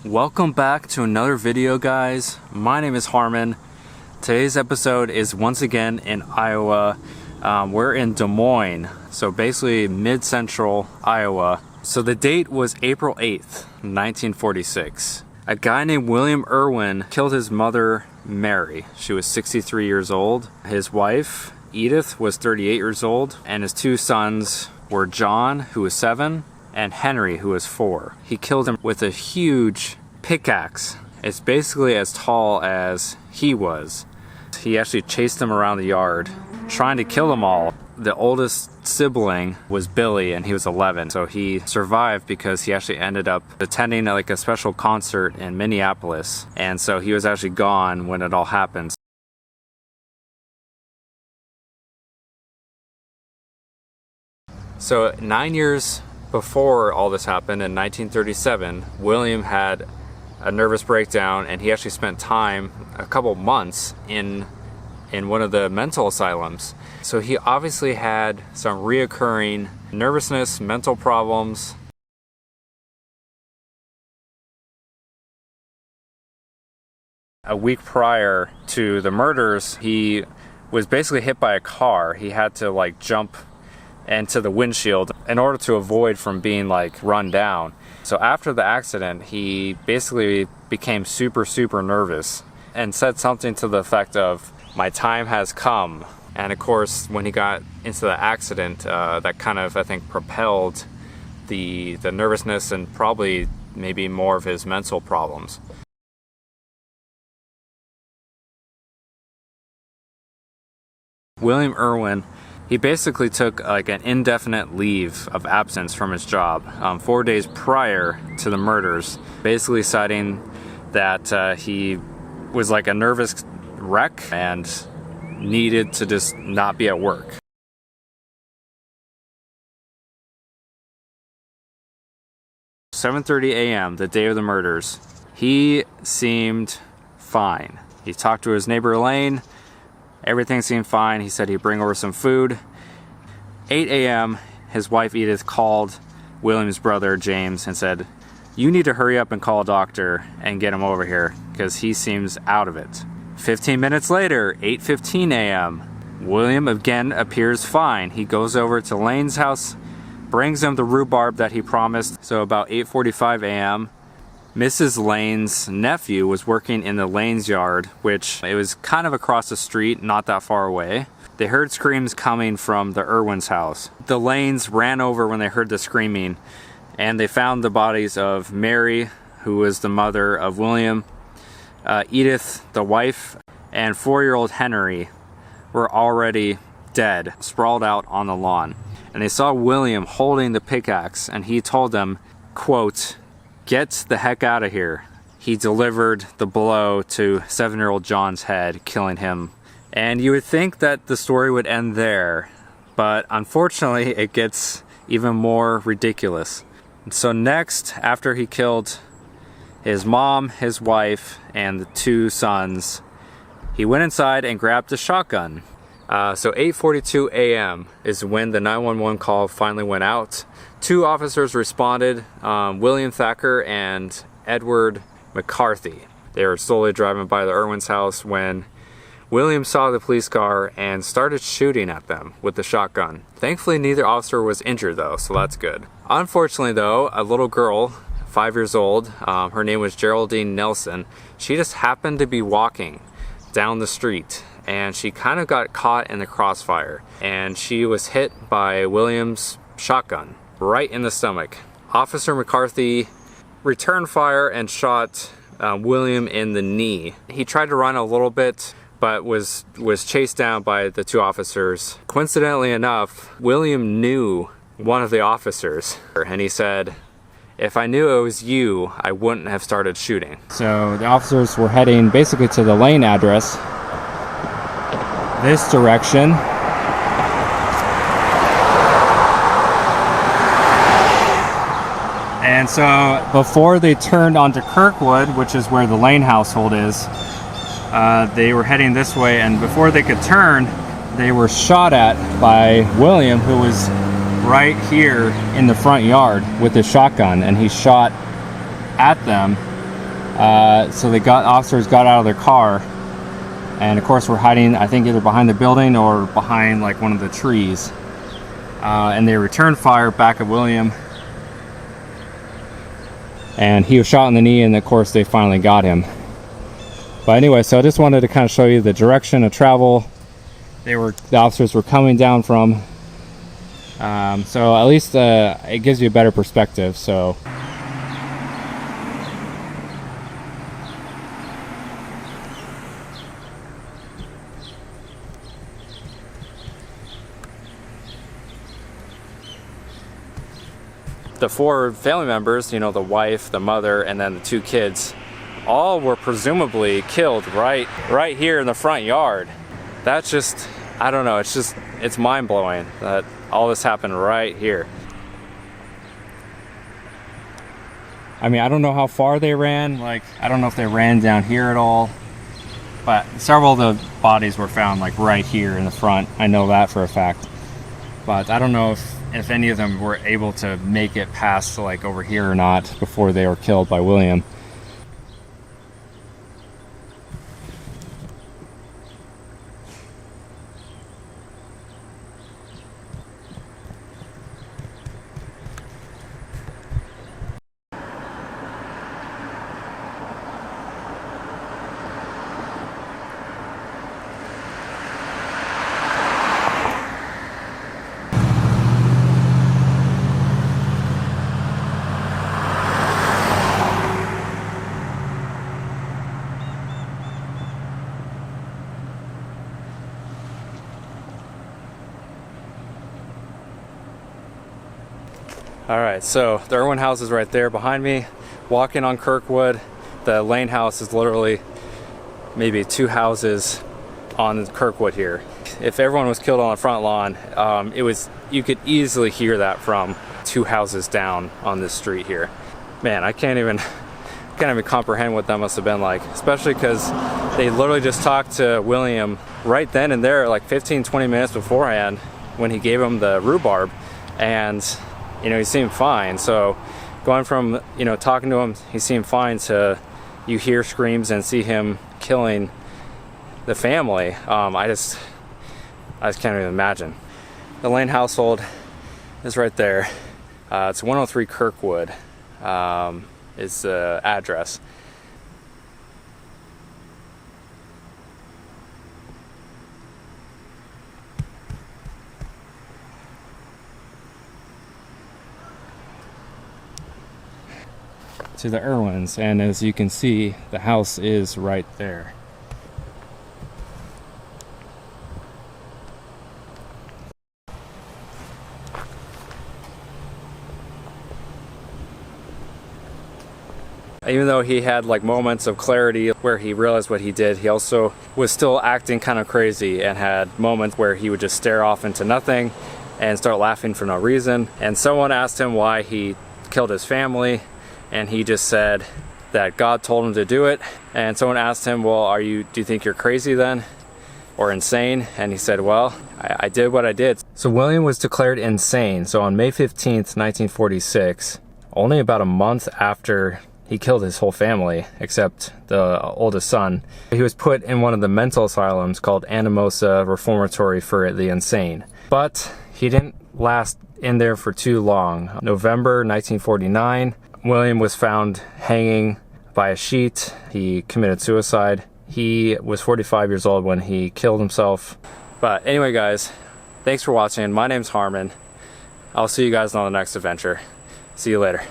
Welcome back to another video, guys. My name is Harmon. Today's episode is once again in Iowa. We're in Des Moines, so basically mid-central Iowa. So the date was April 8th, 1946. A guy named William Irvin killed his mother, Mary. She was 63 years old. His wife, Edith, was 38 years old, and his two sons were John, who was 7, and Henry, who was 4. He killed him with a huge pickaxe. It's basically as tall as he was. He actually chased them around the yard, trying to kill them all. The oldest sibling was Billy, and he was 11. So he survived because he actually ended up attending like a special concert in Minneapolis. And so he was actually gone when it all happened. So 9 years before all this happened, in 1937, William had a nervous breakdown, and he actually spent time, a couple months, in one of the mental asylums. So he obviously had some reoccurring nervousness, mental problems. A week prior to the murders, he was basically hit by a car. He had to like jump into the windshield in order to avoid from being like run down. So after the accident, he basically became super nervous and said something to the effect of, "My time has come." And of course, when he got into the accident, that kind of, I think, propelled the nervousness and probably maybe more of his mental problems. William Irwin, he basically took like an indefinite leave of absence from his job 4 days prior to the murders, basically citing that he was like a nervous wreck and needed to just not be at work. "7:30 a.m., the day of the murders, he seemed fine. He talked to his neighbor Elaine. Everything seemed fine. He said he'd bring over some food. 8 a.m., his wife Edith called William's brother James and said, 'You need to hurry up and call a doctor and get him over here because he seems out of it.' 15 minutes later, 8:15 a.m., William again appears fine. He goes over to Lane's house, brings him the rhubarb that he promised. So about 8:45 a.m., Mrs. Lane's nephew was working in the Lane's yard, which it was kind of across the street, not that far away. They heard screams coming from the Irwin's house. The Lanes ran over when they heard the screaming, and they found the bodies of Mary, who was the mother of William, Edith, the wife, and 4-year-old Henry were already dead, sprawled out on the lawn. And they saw William holding the pickaxe, and he told them, quote, "Get the heck out of here." He delivered the blow to 7-year-old John's head, killing him. And you would think that the story would end there, but unfortunately it gets even more ridiculous. So next, after he killed his mom, his wife, and the 2 sons, he went inside and grabbed a shotgun. So 8:42 a.m. is when the 911 call finally went out. 2 officers responded, William Thacker and Edward McCarthy. They were slowly driving by the Irwin's house when William saw the police car and started shooting at them with the shotgun. Thankfully, neither officer was injured though, so that's good. Unfortunately though, a little girl, 5 years old, her name was Geraldine Nelson, she just happened to be walking down the street, and she kind of got caught in the crossfire, and she was hit by William's shotgun right in the stomach. Officer McCarthy returned fire and shot William in the knee. He tried to run a little bit, but was chased down by the 2 officers. Coincidentally enough, William knew one of the officers, and he said, "If I knew it was you, I wouldn't have started shooting." So the officers were heading basically to the Lane address, this direction. And so before they turned onto Kirkwood, which is where the Lane household is, they were heading this way, and before they could turn, they were shot at by William, who was right here in the front yard with his shotgun, and he shot at them So officers got out of their car, and of course were hiding, I think, either behind the building or behind like one of the trees. And they returned fire back at William, and he was shot in the knee, and of course they finally got him. But anyway, so I just wanted to kind of show you the direction of travel the officers were coming down from. So at least it gives you a better perspective. So the 4 family members, you know, the wife, the mother, and then the 2 kids, all were presumably killed right here in the front yard. That's just, I don't know, it's mind-blowing that all this happened right here. I mean, I don't know how far they ran. Like, I don't know if they ran down here at all, but several of the bodies were found like right here in the front. I know that for a fact, but I don't know if any of them were able to make it past like over here or not before they were killed by William. All right, so the Irwin house is right there behind me. Walking on Kirkwood, the Lane house is literally maybe 2 houses on Kirkwood here. If everyone was killed on the front lawn, you could easily hear that from 2 houses down on this street here. Man, I can't even comprehend what that must have been like, especially because they literally just talked to William right then and there, like 15-20 minutes beforehand, when he gave him the rhubarb, and you know, he seemed fine. So going from, you know, talking to him, he seemed fine, to you hear screams and see him killing the family. I just can't even imagine. The Lane household is right there. It's 103 Kirkwood is the address. To the Irwins, and as you can see, the house is right there. Even though he had like moments of clarity where he realized what he did, he also was still acting kind of crazy and had moments where he would just stare off into nothing and start laughing for no reason. And someone asked him why he killed his family, and he just said that God told him to do it. And someone asked him, well, do you think you're crazy then, or insane? And he said, well, I did what I did. So William was declared insane. So on May 15th, 1946, only about a month after he killed his whole family, except the oldest son, he was put in one of the mental asylums called Anamosa Reformatory for the Insane. But he didn't last in there for too long. November 1949, William was found hanging by a sheet. He committed suicide. He was 45 years old when he killed himself. But anyway, guys, thanks for watching. My name's Harmon. I'll see you guys on the next adventure. See you later.